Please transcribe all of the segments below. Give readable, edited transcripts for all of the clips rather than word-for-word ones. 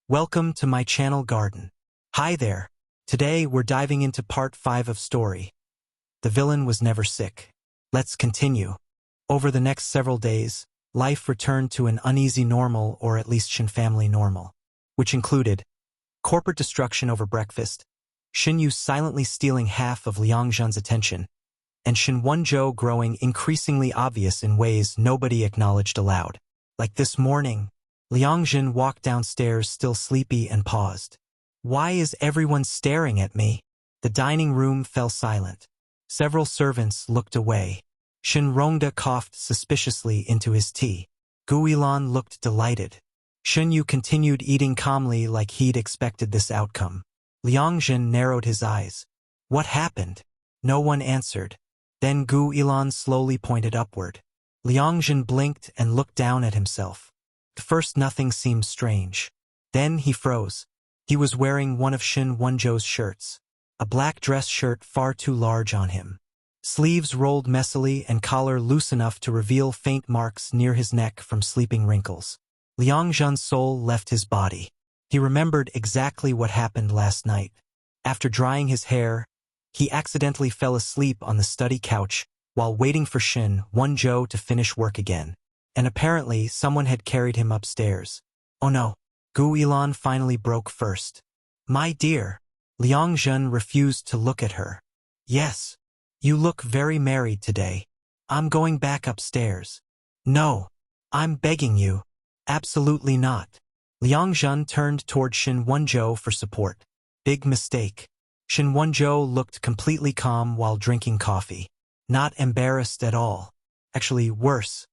Welcome to my channel garden. Hi there. Today we're diving into part 5 of story. The villain was never sick. Let's continue. Over the next several days, life returned to an uneasy normal, or at least Shen family normal, which included corporate destruction over breakfast, Shen Yu silently stealing half of Liang Zhen's attention, and Shen Wanjo growing increasingly obvious in ways nobody acknowledged aloud. Like this morning, Liang Zhen walked downstairs still sleepy and paused. Why is everyone staring at me? The dining room fell silent. Several servants looked away. Shen Rongda coughed suspiciously into his tea. Gu Ilan looked delighted. Shen Yu continued eating calmly like he'd expected this outcome. Liang Zhen narrowed his eyes. What happened? No one answered. Then Gu Ilan slowly pointed upward. Liang Zhen blinked and looked down at himself. At first nothing seemed strange. Then he froze. He was wearing one of Shen Wanjo's shirts. A black dress shirt far too large on him. Sleeves rolled messily and collar loose enough to reveal faint marks near his neck from sleeping wrinkles. Liang Zhen's soul left his body. He remembered exactly what happened last night. After drying his hair, he accidentally fell asleep on the study couch while waiting for Shen Wanjo to finish work again. And apparently someone had carried him upstairs. Oh no. Gu Ilan finally broke first. My dear. Liang Zhen refused to look at her. Yes. You look very married today. I'm going back upstairs. No. I'm begging you. Absolutely not. Liang Zhen turned toward Shen Wanjo for support. Big mistake. Shen Wanjo looked completely calm while drinking coffee. Not embarrassed at all. Actually, worse.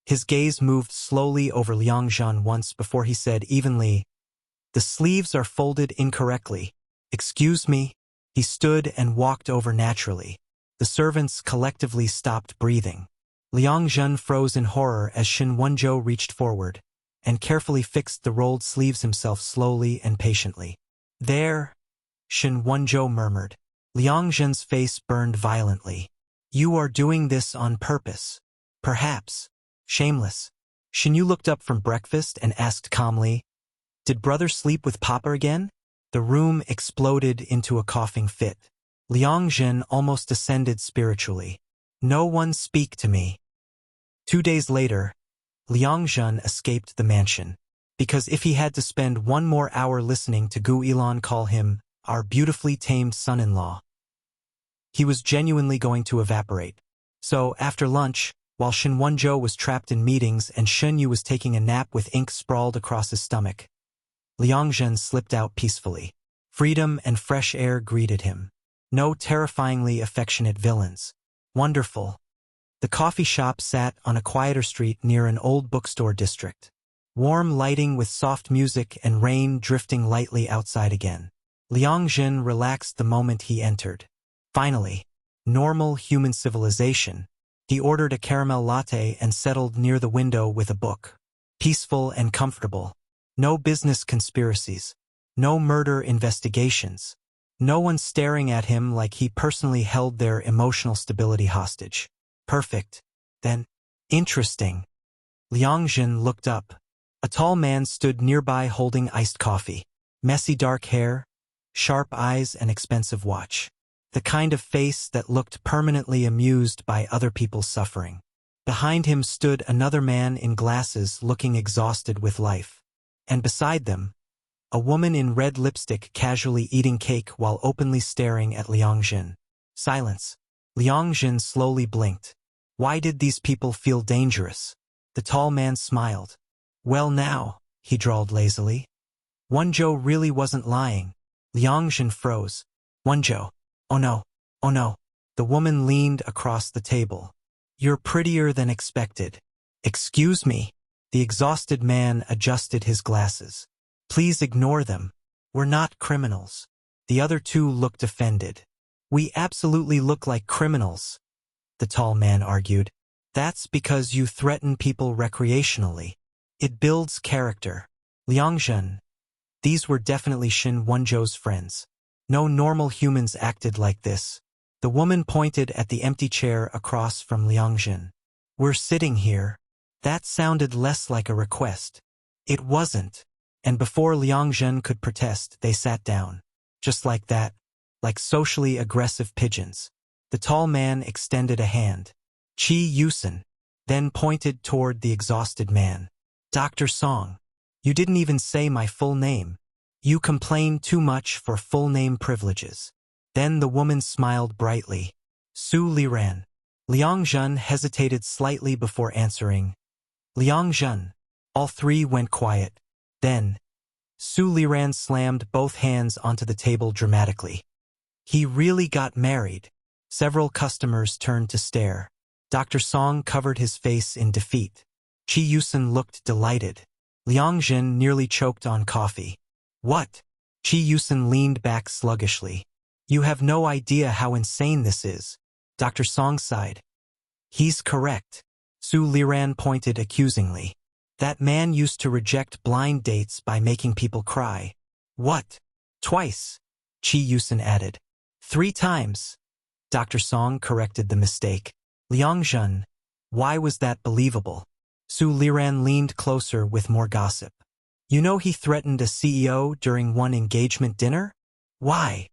His gaze moved slowly over Liang Zhen once before he said evenly, "The sleeves are folded incorrectly. Excuse me." He stood and walked over naturally. The servants collectively stopped breathing. Liang Zhen froze in horror as Shen Wanjo reached forward and carefully fixed the rolled sleeves himself slowly and patiently. There, Shen Wanjo murmured. Liang Zhen's face burned violently. You are doing this on purpose. Perhaps. Shameless. Shen Yu looked up from breakfast and asked calmly, Did brother sleep with Papa again? The room exploded into a coughing fit. Liang Zhen almost ascended spiritually. No one speak to me. 2 days later, Liang Zhen escaped the mansion. Because if he had to spend one more hour listening to Gu Ilan call him our beautifully tamed son-in-law, he was genuinely going to evaporate. So, after lunch, while Shen Wanjo was trapped in meetings and Shen Yu was taking a nap with ink sprawled across his stomach, Liang Zhen slipped out peacefully. Freedom and fresh air greeted him. No terrifyingly affectionate villains. Wonderful. The coffee shop sat on a quieter street near an old bookstore district. Warm lighting with soft music and rain drifting lightly outside again. Liang Zhen relaxed the moment he entered. Finally, normal human civilization. He ordered a caramel latte and settled near the window with a book. Peaceful and comfortable. No business conspiracies. No murder investigations. No one staring at him like he personally held their emotional stability hostage. Perfect. Then, interesting. Liang Zhen looked up. A tall man stood nearby holding iced coffee. Messy dark hair, sharp eyes, and expensive watch. The kind of face that looked permanently amused by other people's suffering. Behind him stood another man in glasses looking exhausted with life. And beside them, a woman in red lipstick casually eating cake while openly staring at Liang Zhen. Silence. Liang Zhen slowly blinked. Why did these people feel dangerous? The tall man smiled. Well now, he drawled lazily. Wanjo really wasn't lying. Liang Zhen froze. Wanjo. Oh no. Oh no. The woman leaned across the table. You're prettier than expected. Excuse me. The exhausted man adjusted his glasses. Please ignore them. We're not criminals. The other two looked offended. We absolutely look like criminals, the tall man argued. That's because you threaten people recreationally. It builds character. Liang Zhen. These were definitely Shen Wanjo's friends. No normal humans acted like this. The woman pointed at the empty chair across from Liang Zhen. We're sitting here. That sounded less like a request. It wasn't. And before Liang Zhen could protest, they sat down. Just like that, like socially aggressive pigeons. The tall man extended a hand. Qi Yusen, then pointed toward the exhausted man. Dr. Song, you didn't even say my full name. You complain too much for full name privileges. Then the woman smiled brightly. Su Liran. Liang Zhen hesitated slightly before answering. Liang Zhen. All three went quiet. Then, Su Liran slammed both hands onto the table dramatically. He really got married. Several customers turned to stare. Dr. Song covered his face in defeat. Qi Yusen looked delighted. Liang Zhen nearly choked on coffee. What? Qi Yusen leaned back sluggishly. You have no idea how insane this is. Dr. Song sighed. He's correct. Su Liran pointed accusingly. That man used to reject blind dates by making people cry. What? Twice, Qi Yusen added. 3 times. Dr. Song corrected the mistake. Liang Zhen, why was that believable? Su Liran leaned closer with more gossip. You know he threatened a CEO during one engagement dinner? Why?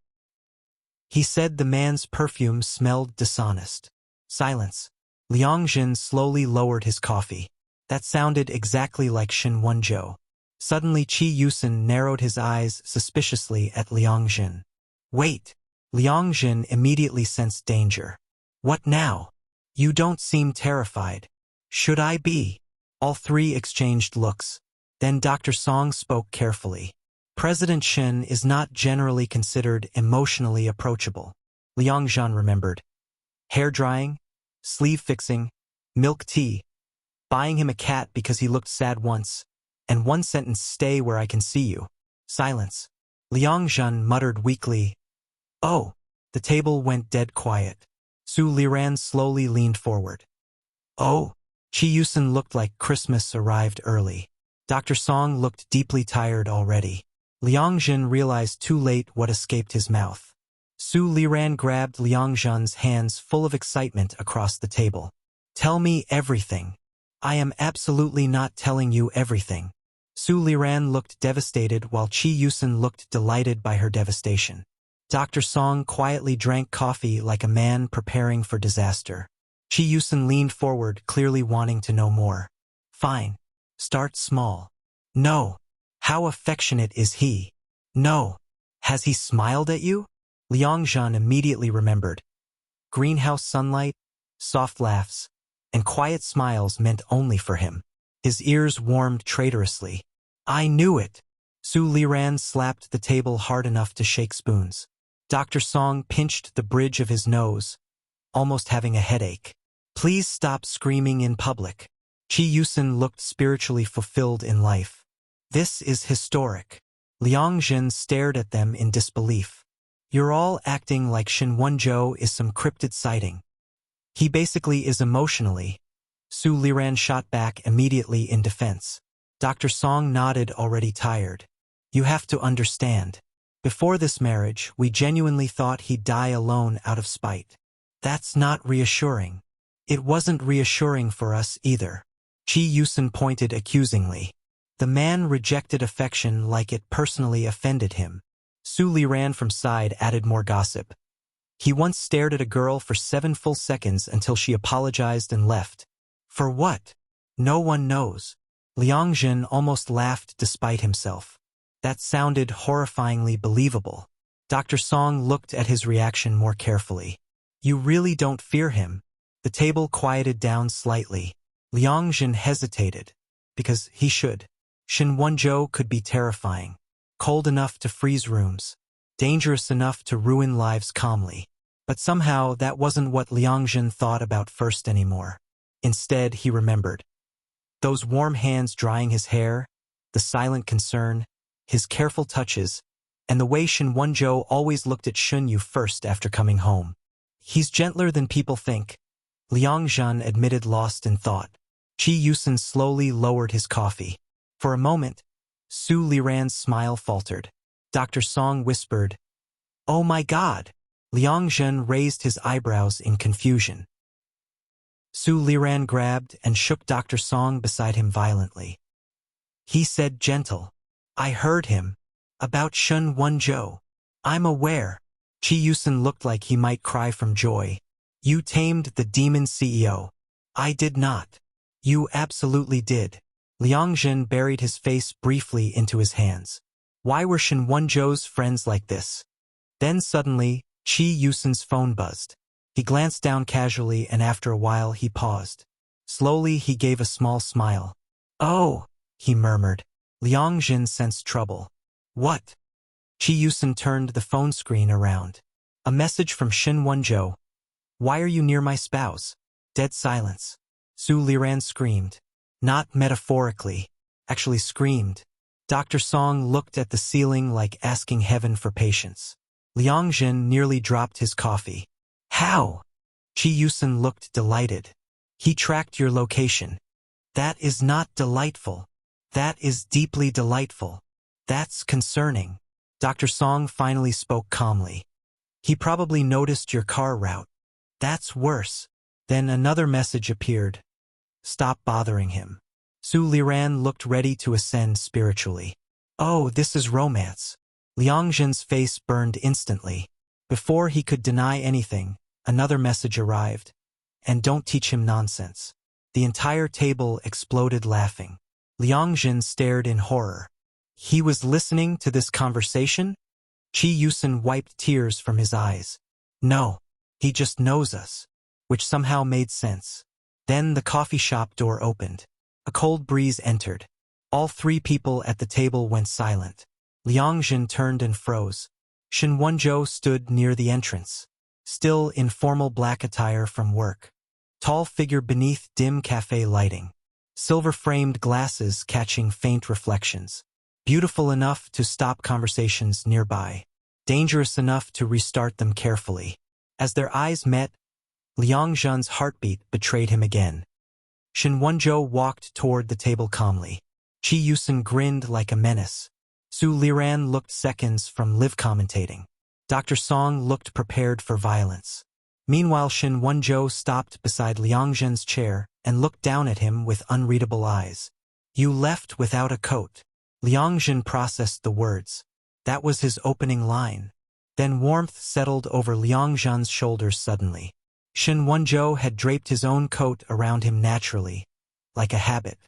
He said the man's perfume smelled dishonest. Silence. Liang Zhen slowly lowered his coffee. That sounded exactly like Shen Wanjo. Suddenly Qi Yusen narrowed his eyes suspiciously at Liang Zhen. Wait. Liang Zhen immediately sensed danger. What now? You don't seem terrified. Should I be? All three exchanged looks. Then Dr. Song spoke carefully. President Shen is not generally considered emotionally approachable. Liang Zhen remembered. Hair drying, sleeve fixing, milk tea, buying him a cat because he looked sad once, and one sentence, stay where I can see you. Silence. Liang Zhen muttered weakly. Oh. The table went dead quiet. Su Liran slowly leaned forward. Oh. Qi Yusen looked like Christmas arrived early. Dr. Song looked deeply tired already. Liang Zhen realized too late what escaped his mouth. Su Liran grabbed Liang Zhen's hands full of excitement across the table. Tell me everything. I am absolutely not telling you everything. Su Liran looked devastated while Qi Yusen looked delighted by her devastation. Dr. Song quietly drank coffee like a man preparing for disaster. Qi Yusen leaned forward, clearly wanting to know more. Fine. Start small. No. How affectionate is he? No. Has he smiled at you? Liang Zhen immediately remembered. Greenhouse sunlight, soft laughs, and quiet smiles meant only for him. His ears warmed traitorously. I knew it. Su Liran slapped the table hard enough to shake spoons. Dr. Song pinched the bridge of his nose, almost having a headache. Please stop screaming in public. Qi Yusen looked spiritually fulfilled in life. This is historic. Liang Zhen stared at them in disbelief. You're all acting like Shen Wanjo is some cryptid sighting. He basically is emotionally. Su Liran shot back immediately in defense. Dr. Song nodded, already tired. You have to understand. Before this marriage, we genuinely thought he'd die alone out of spite. That's not reassuring. It wasn't reassuring for us either. Qi Yusen pointed accusingly. The man rejected affection like it personally offended him. Su Liran from side added more gossip. He once stared at a girl for 7 full seconds until she apologized and left. For what? No one knows. Liang Zhen almost laughed despite himself. That sounded horrifyingly believable. Dr. Song looked at his reaction more carefully. You really don't fear him? The table quieted down slightly. Liang Zhen hesitated. Because he should. Shen Wanjo could be terrifying. Cold enough to freeze rooms. Dangerous enough to ruin lives calmly. But somehow that wasn't what Liang Zhen thought about first anymore. Instead, he remembered. Those warm hands drying his hair, the silent concern, his careful touches, and the way Shen Wanjo always looked at Shun Yu first after coming home. He's gentler than people think. Liang Zhen admitted, lost in thought. Qi Yusen slowly lowered his coffee. For a moment, Su Liran's smile faltered. Dr. Song whispered, Oh my God! Liang Zhen raised his eyebrows in confusion. Su Liran grabbed and shook Dr. Song beside him violently. He said gentle. I heard him. About Shen Wanjo. I'm aware. Chi Yusen looked like he might cry from joy. You tamed the demon CEO. I did not. You absolutely did. Liang Zhen buried his face briefly into his hands. Why were Shen Wanzhou's friends like this? Then suddenly, Chi Yusen's phone buzzed. He glanced down casually and after a while he paused. Slowly he gave a small smile. Oh, he murmured. Liang Zhen sensed trouble. What? Chi Yusen turned the phone screen around. A message from Shen Wanzhou. Why are you near my spouse? Dead silence. Su Liran screamed. Not metaphorically. Actually screamed. Dr. Song looked at the ceiling like asking heaven for patience. Liang Zhen nearly dropped his coffee. How? Chi Yusen looked delighted. He tracked your location. That is not delightful. That is deeply delightful. That's concerning. Dr. Song finally spoke calmly. He probably noticed your car route. That's worse. Then another message appeared. Stop bothering him. Su Liran looked ready to ascend spiritually. Oh, this is romance. Liang Zhen's face burned instantly. Before he could deny anything, another message arrived. And don't teach him nonsense. The entire table exploded laughing. Liang Zhen stared in horror. He was listening to this conversation? Chi Yusen wiped tears from his eyes. No, he just knows us. Which somehow made sense. Then the coffee shop door opened. A cold breeze entered. All three people at the table went silent. Liang Zhen turned and froze. Shen Wanzhou stood near the entrance, still in formal black attire from work. Tall figure beneath dim cafe lighting. Silver-framed glasses catching faint reflections. Beautiful enough to stop conversations nearby. Dangerous enough to restart them carefully. As their eyes met, Liang Zhen's heartbeat betrayed him again. Shen Wanzhou walked toward the table calmly. Chi Yusen grinned like a menace. Su Liran looked seconds from live commentating. Dr. Song looked prepared for violence. Meanwhile, Shen Wanzhou stopped beside Liang Zhen's chair and looked down at him with unreadable eyes. You left without a coat. Liang Zhen processed the words. That was his opening line. Then warmth settled over Liang Zhen's shoulders suddenly. Shen Wanzhou had draped his own coat around him naturally, like a habit.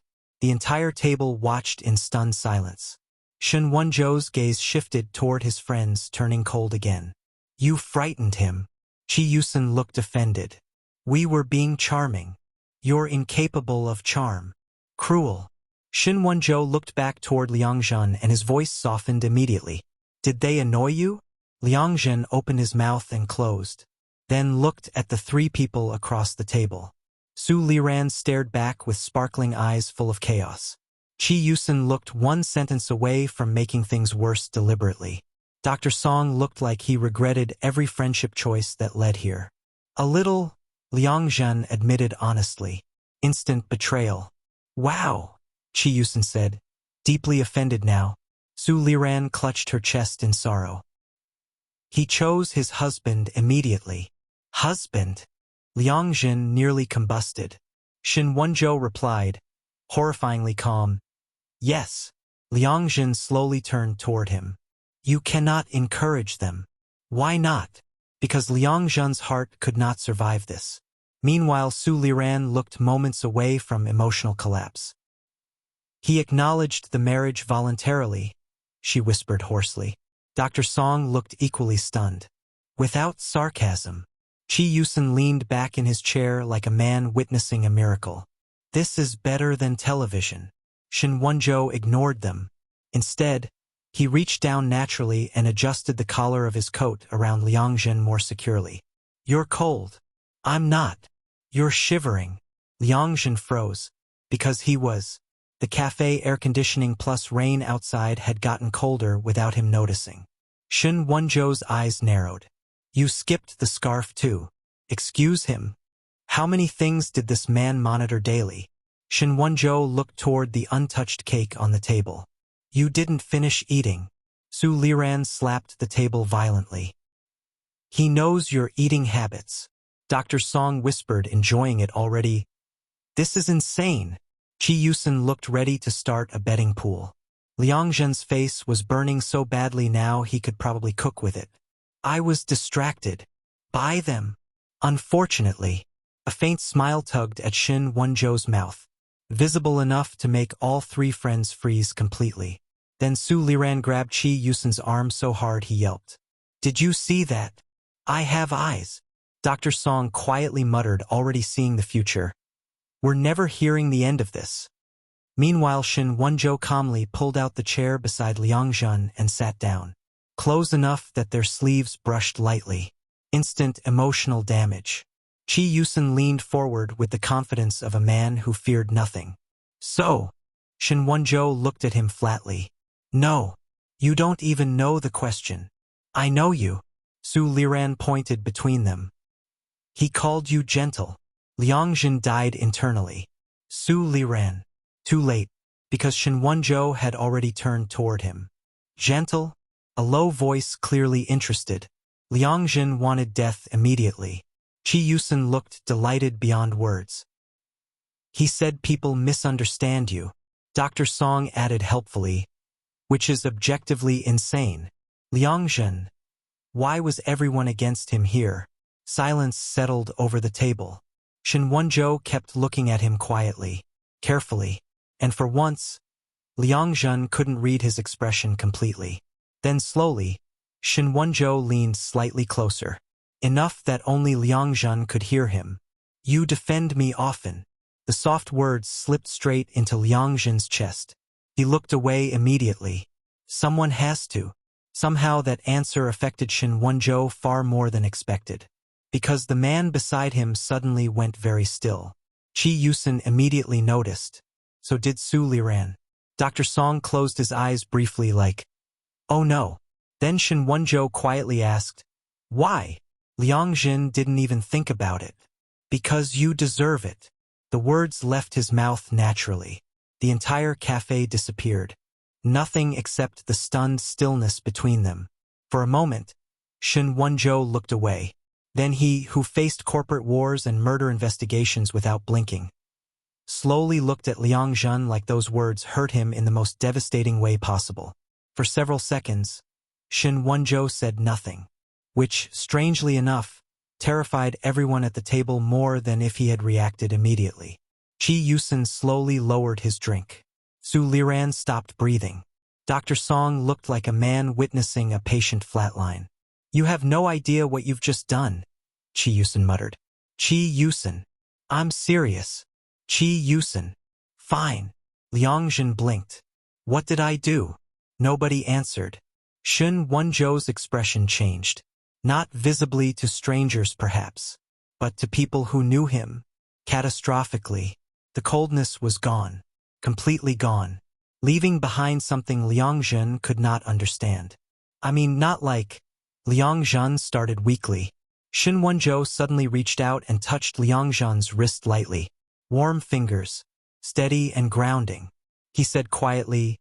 The entire table watched in stunned silence. Shen Wanzhou's gaze shifted toward his friends, turning cold again. You frightened him. Chi Yusen looked offended. We were being charming. You're incapable of charm. Cruel. Shen Wanzhou looked back toward Liang Zhen and his voice softened immediately. Did they annoy you? Liang Zhen opened his mouth and closed. Then looked at the three people across the table. Su Liran stared back with sparkling eyes full of chaos. Chi Yusen looked one sentence away from making things worse deliberately. Dr. Song looked like he regretted every friendship choice that led here. A little, Liang Zhen admitted honestly. Instant betrayal. Wow, Chi Yusen said, deeply offended now. Su Liran clutched her chest in sorrow. He chose his husband immediately. Husband? Liang Zhen nearly combusted. Shen Wanzhou replied, horrifyingly calm. Yes. Liang Zhen slowly turned toward him. You cannot encourage them. Why not? Because Liang Zhen's heart could not survive this. Meanwhile, Su Liran looked moments away from emotional collapse. He acknowledged the marriage voluntarily, she whispered hoarsely. Dr. Song looked equally stunned. Without sarcasm. Chi Yusen leaned back in his chair like a man witnessing a miracle. This is better than television. Shen Wanzhou ignored them. Instead, he reached down naturally and adjusted the collar of his coat around Liang Zhen more securely. You're cold. I'm not. You're shivering. Liang Zhen froze. Because he was. The cafe air conditioning plus rain outside had gotten colder without him noticing. Shen Wanzhou's eyes narrowed. You skipped the scarf too. Excuse him. How many things did this man monitor daily? Shen Wanzhou looked toward the untouched cake on the table. You didn't finish eating. Su Liran slapped the table violently. He knows your eating habits. Dr. Song whispered, enjoying it already. This is insane. Chi Yusen looked ready to start a betting pool. Liang Zhen's face was burning so badly now he could probably cook with it. I was distracted by them. Unfortunately, a faint smile tugged at Shen Wanjo's mouth, visible enough to make all three friends freeze completely. Then Su Liran grabbed Qi Yusen's arm so hard he yelped. Did you see that? I have eyes. Dr. Song quietly muttered, already seeing the future. We're never hearing the end of this. Meanwhile, Shen Wanjo calmly pulled out the chair beside Liang Zhen and sat down, close enough that their sleeves brushed lightly. Instant emotional damage. Qi Yusen leaned forward with the confidence of a man who feared nothing. So, Shen Wanjo looked at him flatly. No, you don't even know the question. I know you. Su Liran pointed between them. He called you gentle. Liang Zhen died internally. Su Liran. Too late, because Shen Wanjo had already turned toward him. Gentle? A low voice clearly interested. Liang Zhen wanted death immediately. Qi Yusen looked delighted beyond words. He said people misunderstand you. Dr. Song added helpfully, which is objectively insane. Liang Zhen. Why was everyone against him here? Silence settled over the table. Shen Wanjo kept looking at him quietly, carefully, and for once, Liang Zhen couldn't read his expression completely. Then slowly, Shen Wanjo leaned slightly closer, enough that only Liang Zhen could hear him. You defend me often. The soft words slipped straight into Liang Zhen's chest. He looked away immediately. Someone has to. Somehow that answer affected Shen Wanjo far more than expected, because the man beside him suddenly went very still. Qi Yusen immediately noticed. So did Su Liran. Dr. Song closed his eyes briefly like, oh no. Then Shen Wanjo quietly asked, why? Liang Zhen didn't even think about it. Because you deserve it. The words left his mouth naturally. The entire cafe disappeared. Nothing except the stunned stillness between them. For a moment, Shen Wanjo looked away. Then he, who faced corporate wars and murder investigations without blinking, slowly looked at Liang Zhen like those words hurt him in the most devastating way possible. For several seconds, Shen Wanjo said nothing, which, strangely enough, terrified everyone at the table more than if he had reacted immediately. Qi Yusen slowly lowered his drink. Su Liran stopped breathing. Dr. Song looked like a man witnessing a patient flatline. You have no idea what you've just done, Qi Yusen muttered. Qi Yusen. I'm serious. Qi Yusen. Fine. Liang Zhen blinked. What did I do? Nobody answered. Shen Wanjo's expression changed. Not visibly to strangers perhaps, but to people who knew him. Catastrophically. The coldness was gone. Completely gone. Leaving behind something Liang Zhen could not understand. I mean, not like... Liang Zhen started weakly. Shen Wanjo suddenly reached out and touched Liang Zhen's wrist lightly. Warm fingers. Steady and grounding. He said quietly,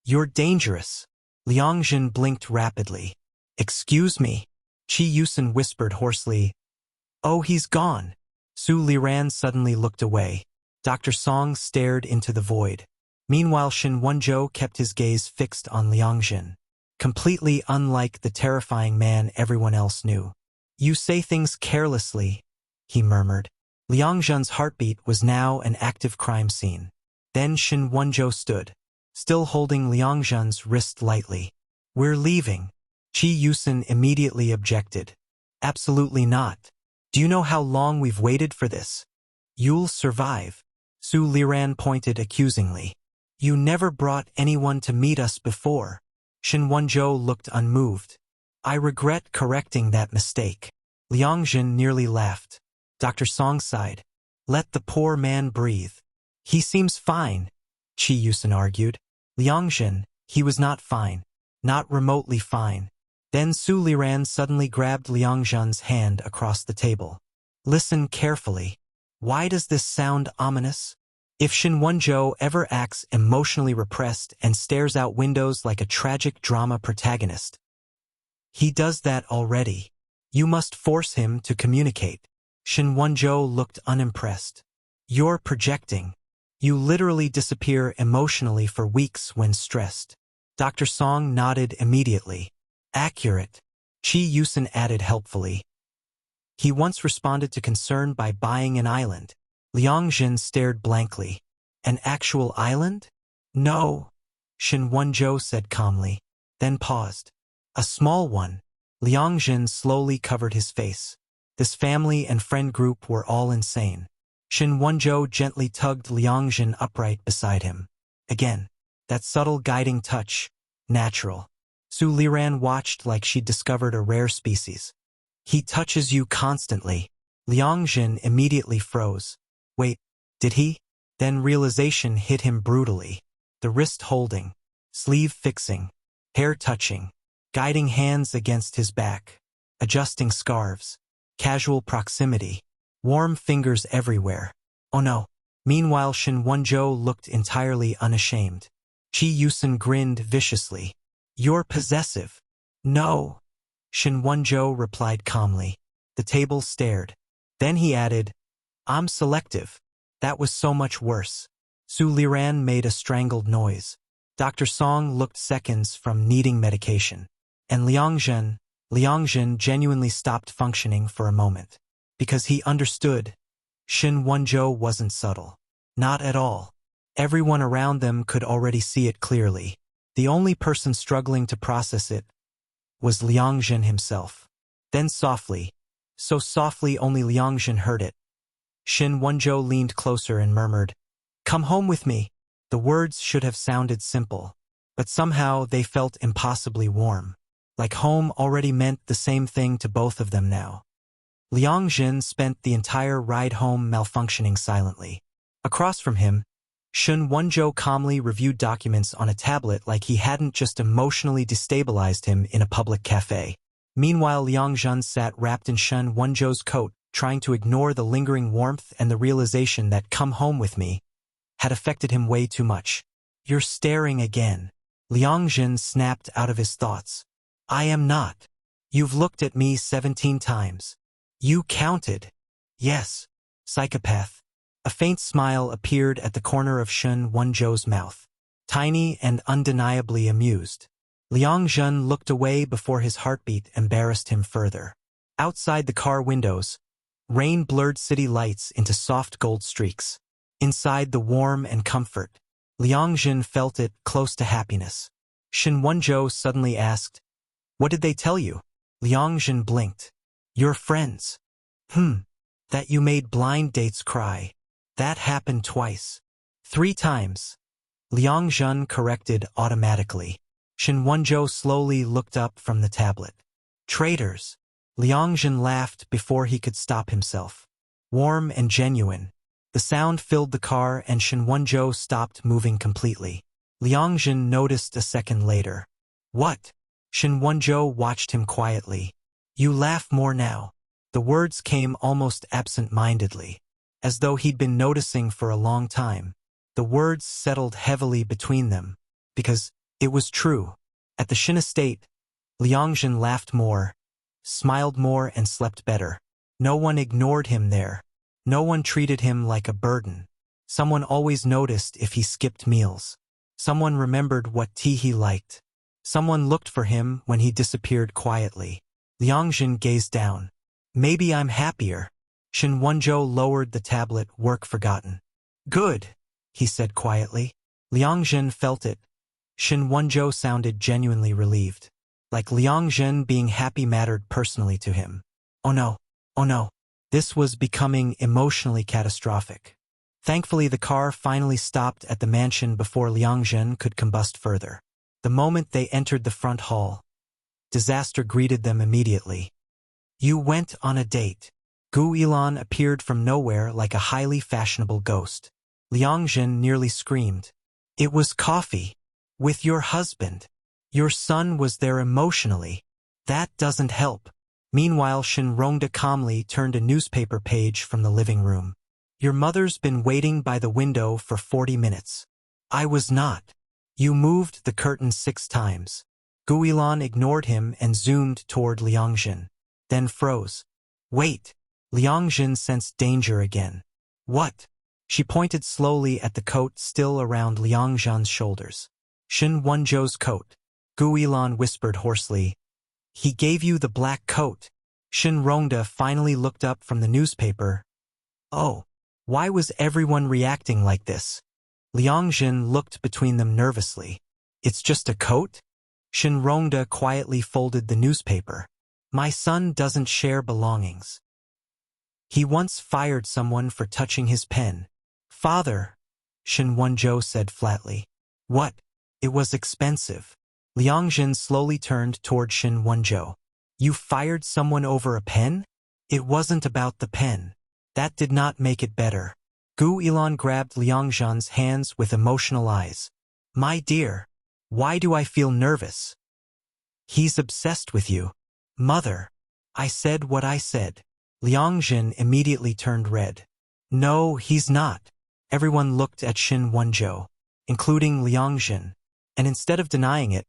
you're dangerous. Liang Zhen blinked rapidly. Excuse me. Qi Yusen whispered hoarsely. Oh, he's gone. Su Liran suddenly looked away. Dr. Song stared into the void. Meanwhile, Shen Wanjo kept his gaze fixed on Liang Zhen, completely unlike the terrifying man everyone else knew. You say things carelessly, he murmured. Liang Zhen's heartbeat was now an active crime scene. Then Shen Wanjo stood, still holding Liang Zhen's wrist lightly. We're leaving. Qi Yusen immediately objected. Absolutely not. Do you know how long we've waited for this? You'll survive. Su Liran pointed accusingly. You never brought anyone to meet us before. Shen Wanjo looked unmoved. I regret correcting that mistake. Liang Zhen nearly laughed. Dr. Song sighed. Let the poor man breathe. He seems fine, Qi Yusen argued. Liang Zhen, he was not fine. Not remotely fine. Then Su Liran suddenly grabbed Liang Zhen's hand across the table. Listen carefully. Why does this sound ominous? If Shen Wanjo ever acts emotionally repressed and stares out windows like a tragic drama protagonist, he does that already. You must force him to communicate. Shen Wanjo looked unimpressed. You're projecting. You literally disappear emotionally for weeks when stressed. Dr. Song nodded immediately. Accurate. Qi Yusen added helpfully. He once responded to concern by buying an island. Liang Zhen stared blankly. An actual island? No, Shen Wanjo said calmly, then paused. A small one. Liang Zhen slowly covered his face. This family and friend group were all insane. Shen Wanjo gently tugged Liang Zhen upright beside him. Again, that subtle guiding touch. Natural. Su Liran watched like she'd discovered a rare species. He touches you constantly. Liang Zhen immediately froze. Wait, did he? Then realization hit him brutally. The wrist holding, sleeve fixing, hair touching, guiding hands against his back, adjusting scarves, casual proximity, warm fingers everywhere. Oh no. Meanwhile Shen Wanjo looked entirely unashamed. Qi Yusen grinned viciously. You're possessive. No. Shen Wanjo replied calmly. The table stared. Then he added, I'm selective. That was so much worse. Su Liran made a strangled noise. Dr. Song looked seconds from needing medication. And Liang Zhen genuinely stopped functioning for a moment. Because he understood. Shen Wanjo wasn't subtle. Not at all. Everyone around them could already see it clearly. The only person struggling to process it was Liang Zhen himself. Then softly, so softly only Liang Zhen heard it. Shen Wanjo leaned closer and murmured, Come home with me. The words should have sounded simple, but somehow they felt impossibly warm. Like home already meant the same thing to both of them now. Liang Zhen spent the entire ride home malfunctioning silently. Across from him, Shen Wanjo calmly reviewed documents on a tablet like he hadn't just emotionally destabilized him in a public cafe. Meanwhile Liang Zhen sat wrapped in Shen Wanjo's coat, trying to ignore the lingering warmth and the realization that come home with me had affected him way too much. You're staring again. Liang Zhen snapped out of his thoughts. I am not. You've looked at me 17 times. You counted. Yes. Psychopath. A faint smile appeared at the corner of Shen Wanjo's mouth. Tiny and undeniably amused. Liang Zhen looked away before his heartbeat embarrassed him further. Outside the car windows, rain blurred city lights into soft gold streaks. Inside the warm and comfort, Liang Zhen felt it close to happiness. Shen Wanjo suddenly asked, What did they tell you? Liang Zhen blinked. Your friends. That you made blind dates cry. That happened twice. 3 times. Liang Zhen corrected automatically. Shen Wanjo slowly looked up from the tablet. Traitors. Liang Zhen laughed before he could stop himself. Warm and genuine. The sound filled the car and Shen Wanjo stopped moving completely. Liang Zhen noticed a second later. What? Shen Wanjo watched him quietly. You laugh more now. The words came almost absent-mindedly, as though he'd been noticing for a long time. The words settled heavily between them, because it was true. At the Shen estate, Liang Zhen laughed more, smiled more and slept better. No one ignored him there. No one treated him like a burden. Someone always noticed if he skipped meals. Someone remembered what tea he liked. Someone looked for him when he disappeared quietly. Liang Zhen gazed down. Maybe I'm happier. Shen Wanjo lowered the tablet, work forgotten. Good, he said quietly. Liang Zhen felt it. Shen Wanjo sounded genuinely relieved. Like Liang Zhen being happy mattered personally to him. Oh no. This was becoming emotionally catastrophic. Thankfully the car finally stopped at the mansion before Liang Zhen could combust further. The moment they entered the front hall, disaster greeted them immediately. You went on a date. Gu Ilan appeared from nowhere like a highly fashionable ghost. Liang Zhen nearly screamed. It was coffee. With your husband. Your son was there emotionally. That doesn't help. Meanwhile Shen Rongda calmly turned a newspaper page from the living room. Your mother's been waiting by the window for 40 minutes. I was not. You moved the curtain 6 times. Gu Ilan ignored him and zoomed toward Liang Zhen. Then froze. Wait. Liang Zhen sensed danger again. What? She pointed slowly at the coat still around Liang Zhen's shoulders. Shen Wanjo's coat. Gu Ilan whispered hoarsely. He gave you the black coat. Shen Rongda finally looked up from the newspaper. Oh, why was everyone reacting like this? Liang Zhen looked between them nervously. It's just a coat? Shen Rongda quietly folded the newspaper. My son doesn't share belongings. He once fired someone for touching his pen. Father, Shen Wanjo said flatly. What? It was expensive. Liang Zhen slowly turned toward Shen Wanjo. You fired someone over a pen? It wasn't about the pen. That did not make it better. Gu Ilan grabbed Liang Zhen's hands with emotional eyes. My dear, why do I feel nervous? He's obsessed with you. Mother, I said what I said. Liang Zhen immediately turned red. No, he's not. Everyone looked at Shen Wanjo, including Liang Zhen, and instead of denying it,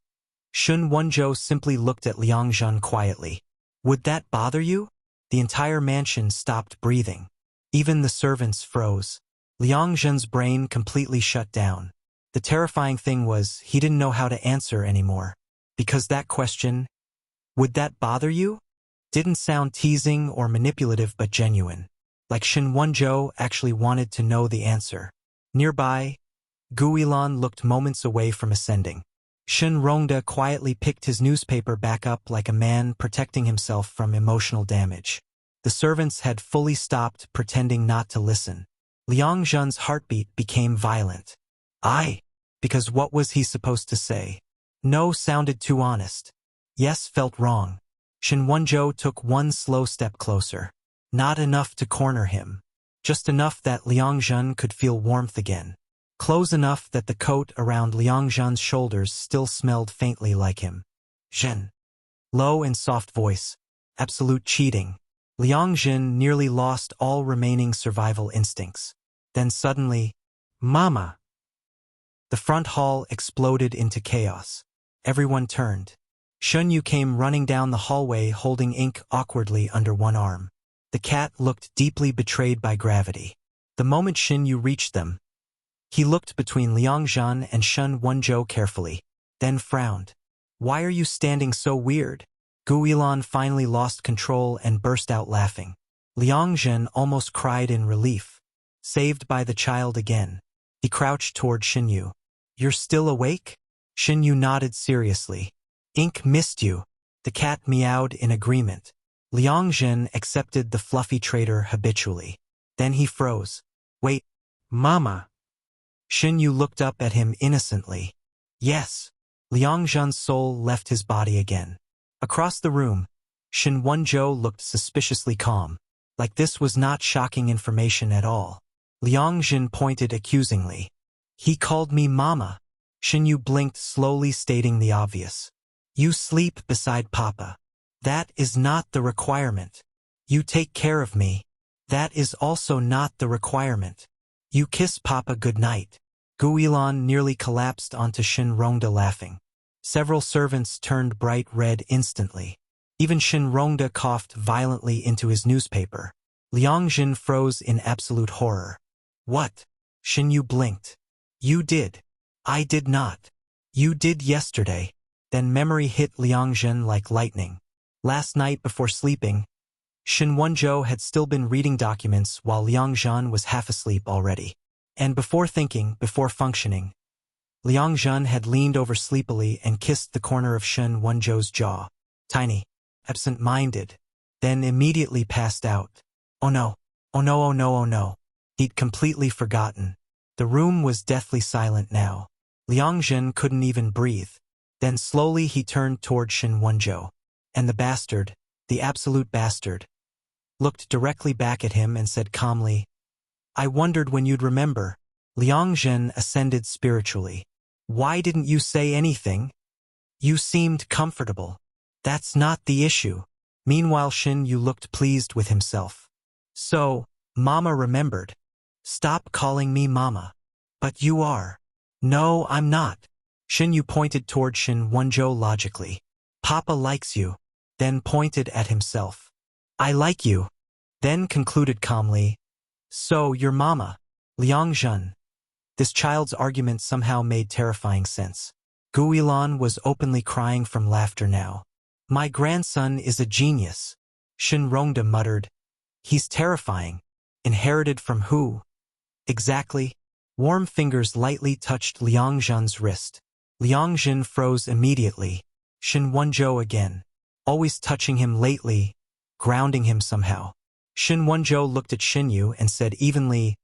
Shen Wanjo simply looked at Liang Zhen quietly. Would that bother you? The entire mansion stopped breathing. Even the servants froze. Liang Zhen's brain completely shut down. The terrifying thing was he didn't know how to answer anymore. Because that question, would that bother you? Didn't sound teasing or manipulative but genuine. Like Shen Wanjo actually wanted to know the answer. Nearby, Gu Ilan looked moments away from ascending. Shen Rongda quietly picked his newspaper back up like a man protecting himself from emotional damage. The servants had fully stopped pretending not to listen. Liang Zhen's heartbeat became violent. Because what was he supposed to say? No sounded too honest. Yes felt wrong. Shen Wanjo took one slow step closer. Not enough to corner him. Just enough that Liang Zhen could feel warmth again. Close enough that the coat around Liang Zhen's shoulders still smelled faintly like him. Zhen. Low and soft voice. Absolute cheating. Liang Zhen nearly lost all remaining survival instincts. Then suddenly, Mama! The front hall exploded into chaos. Everyone turned. Shen Yu came running down the hallway holding ink awkwardly under one arm. The cat looked deeply betrayed by gravity. The moment Shen Yu reached them, he looked between Liang Zhen and Shen Wanjo carefully, then frowned. Why are you standing so weird? Gu Ilan finally lost control and burst out laughing. Liang Zhen almost cried in relief. Saved by the child again. He crouched toward Shen Yu. You're still awake? Shen Yu nodded seriously. Ink missed you. The cat meowed in agreement. Liang Zhen accepted the fluffy traitor habitually. Then he froze. Wait, Mama. Shen Yu looked up at him innocently. Yes. Liang Zhen's soul left his body again. Across the room, Shen Wanjo looked suspiciously calm. Like this was not shocking information at all. Liang Zhen pointed accusingly. He called me Mama. Shen Yu blinked slowly, stating the obvious. You sleep beside Papa. That is not the requirement. You take care of me. That is also not the requirement. You kiss Papa goodnight. Gu Ilan nearly collapsed onto Shen Rongda laughing. Several servants turned bright red instantly. Even Shen Rongda coughed violently into his newspaper. Liang Zhen froze in absolute horror. What? Shen Yu blinked. You did. I did not. You did yesterday. Then memory hit Liang Zhen like lightning. Last night before sleeping, Shen Wanjo had still been reading documents while Liang Zhen was half asleep already. And before thinking, before functioning, Liang Zhen had leaned over sleepily and kissed the corner of Shen Wanjo's jaw. Tiny, absent-minded, then immediately passed out. Oh no, oh no, oh no, oh no. He'd completely forgotten. The room was deathly silent now. Liang Zhen couldn't even breathe. Then slowly he turned toward Shen Wanjo. And the bastard, the absolute bastard, looked directly back at him and said calmly, I wondered when you'd remember. Liang Zhen ascended spiritually. Why didn't you say anything? You seemed comfortable. That's not the issue. Meanwhile Shen Yu looked pleased with himself. So, Mama remembered. Stop calling me Mama. But you are. No, I'm not. Shen Yu pointed toward Shen Wanjo logically. Papa likes you. Then pointed at himself. I like you. Then concluded calmly. So, you're Mama. Liang Zhen. This child's argument somehow made terrifying sense. Guilan was openly crying from laughter now. My grandson is a genius, Shen Rongda muttered. He's terrifying. Inherited from who? Exactly. Warm fingers lightly touched Liang Zhen's wrist. Liang Zhen froze immediately. Shen Wanjo again. Always touching him lately, grounding him somehow. Shen Wanjo looked at Shen Yu and said evenly,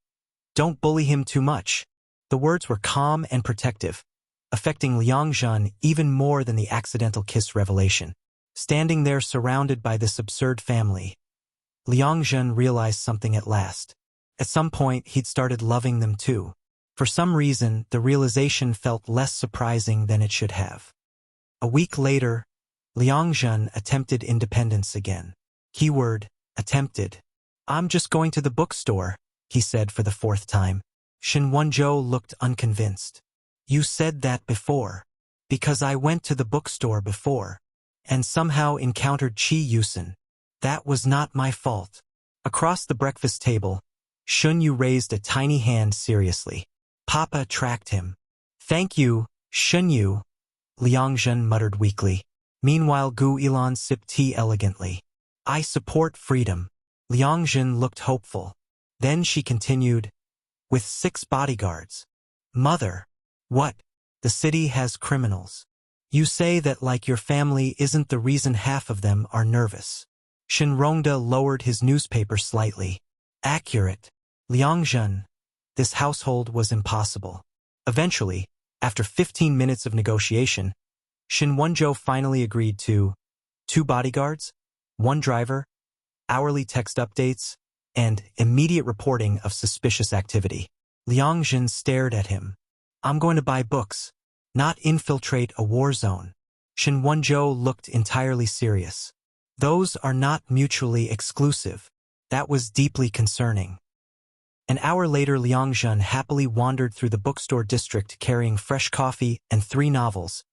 "Don't bully him too much." The words were calm and protective, affecting Liang Zhen even more than the accidental kiss revelation. Standing there surrounded by this absurd family, Liang Zhen realized something at last. At some point, he'd started loving them too. For some reason, the realization felt less surprising than it should have. A week later, Liang Zhen attempted independence again. Keyword, attempted. "I'm just going to the bookstore," he said for the fourth time. Shen Wanjo looked unconvinced. "You said that before." "Because I went to the bookstore before, and somehow encountered Qi Yusen. That was not my fault." Across the breakfast table, Shun Yu raised a tiny hand seriously. Papa tracked him. "Thank you, Shun Yu," Liang Zhen muttered weakly. Meanwhile Gu Ilan sipped tea elegantly. "I support freedom." Liang Zhen looked hopeful. Then she continued, "With 6 bodyguards." "Mother." "What? The city has criminals. You say that like your family isn't the reason half of them are nervous." Shen Rongda lowered his newspaper slightly. "Accurate." Liang Zhen. This household was impossible. Eventually, after 15 minutes of negotiation, Shen Wanjo finally agreed to 2 bodyguards, 1 driver, hourly text updates, and immediate reporting of suspicious activity. Liang Zhen stared at him. "I'm going to buy books, not infiltrate a war zone." Shen Wanjo looked entirely serious. "Those are not mutually exclusive." That was deeply concerning. An hour later, Liang Zhen happily wandered through the bookstore district carrying fresh coffee and 3 novels,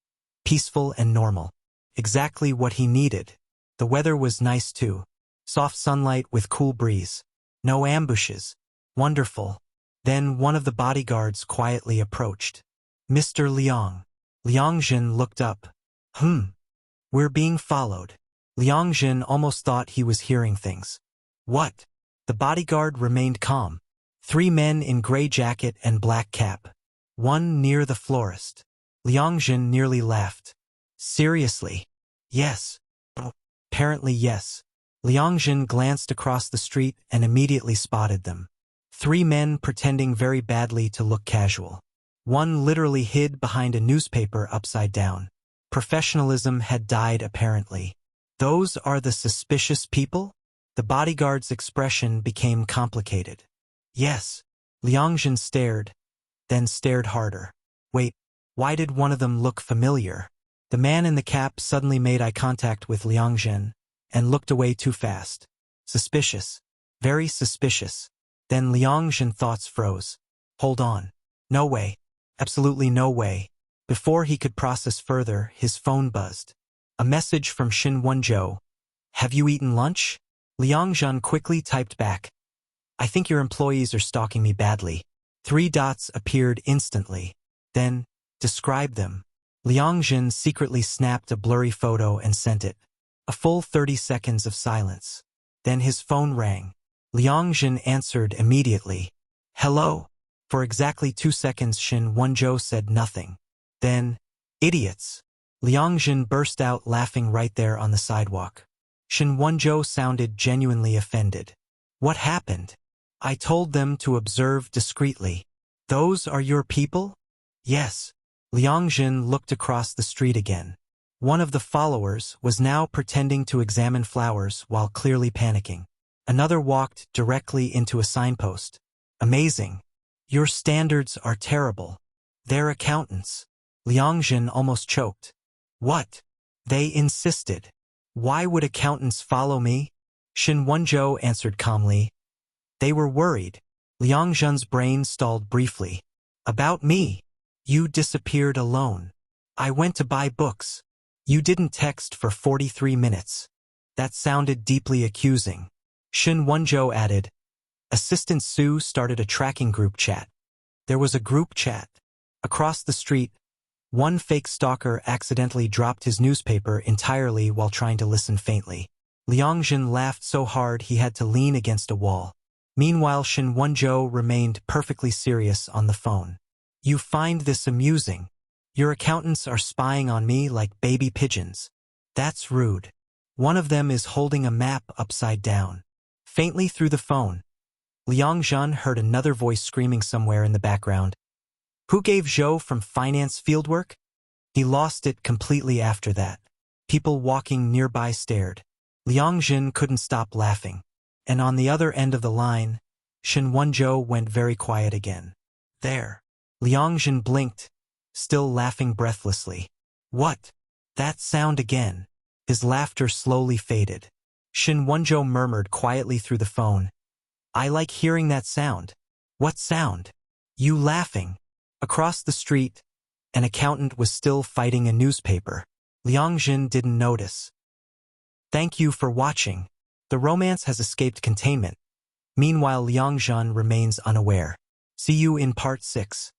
peaceful and normal. Exactly what he needed. The weather was nice too. Soft sunlight with cool breeze. No ambushes. Wonderful. Then one of the bodyguards quietly approached. "Mr. Liang." Liang Zhen looked up. We're being followed." Liang Zhen almost thought he was hearing things. "What?" The bodyguard remained calm. 3 men in gray jacket and black cap. One near the florist. Liang Zhen nearly laughed. "Seriously?" "Yes." Apparently yes. Liang Zhen glanced across the street and immediately spotted them. 3 men pretending very badly to look casual. One literally hid behind a newspaper upside down. Professionalism had died apparently. "Those are the suspicious people?" The bodyguard's expression became complicated. "Yes." Liang Zhen stared, then stared harder. "Wait, why did one of them look familiar?" The man in the cap suddenly made eye contact with Liang Zhen and looked away too fast. Suspicious. Very suspicious. Then Liang Zhen's thoughts froze. Hold on. No way. Absolutely no way. Before he could process further, his phone buzzed. A message from Shen Wanjo. "Have you eaten lunch?" Liang Zhen quickly typed back. "I think your employees are stalking me badly." 3 dots appeared instantly. Then, describe them. Liang Zhen secretly snapped a blurry photo and sent it. A full 30 seconds of silence. Then his phone rang. Liang Zhen answered immediately. "Hello?" For exactly 2 seconds Shen Wanjo said nothing. Then, "Idiots." Liang Zhen burst out laughing right there on the sidewalk. Shen Wanjo sounded genuinely offended. "What happened?" "I told them to observe discreetly." "Those are your people?" "Yes." Liang Zhen looked across the street again. One of the followers was now pretending to examine flowers while clearly panicking. Another walked directly into a signpost. "Amazing. Your standards are terrible." "They're accountants." Liang Zhen almost choked. "What?" "They insisted." "Why would accountants follow me?" Shen Wanjo answered calmly. "They were worried." Liang Zhen's brain stalled briefly. "About me?" "You disappeared alone." "I went to buy books." "You didn't text for 43 minutes. That sounded deeply accusing. Shen Wanjo added. Assistant Sue started a tracking group chat. There was a group chat. Across the street, One fake stalker accidentally dropped his newspaper entirely while trying to listen faintly. Liang Zhen laughed so hard he had to lean against a wall. Meanwhile, Wanjo remained perfectly serious on the phone. You find this amusing? Your accountants are spying on me like baby pigeons. That's rude. One of them is holding a map upside down. Faintly through the phone, Liang Zhen heard another voice screaming somewhere in the background. Who gave Zhou from finance fieldwork? He lost it completely after that. People walking nearby stared. Liang Zhen couldn't stop laughing. And on the other end of the line, Shen Wanjo went very quiet again. There. Liang Zhen blinked, still laughing breathlessly. What? That sound again. His laughter slowly faded. Shen Wanjo murmured quietly through the phone. I like hearing that sound. What sound? You laughing. Across the street, an accountant was still fighting a newspaper. Liang Zhen didn't notice. Thank you for watching. The romance has escaped containment. Meanwhile, Liang Zhen remains unaware. See you in part 6.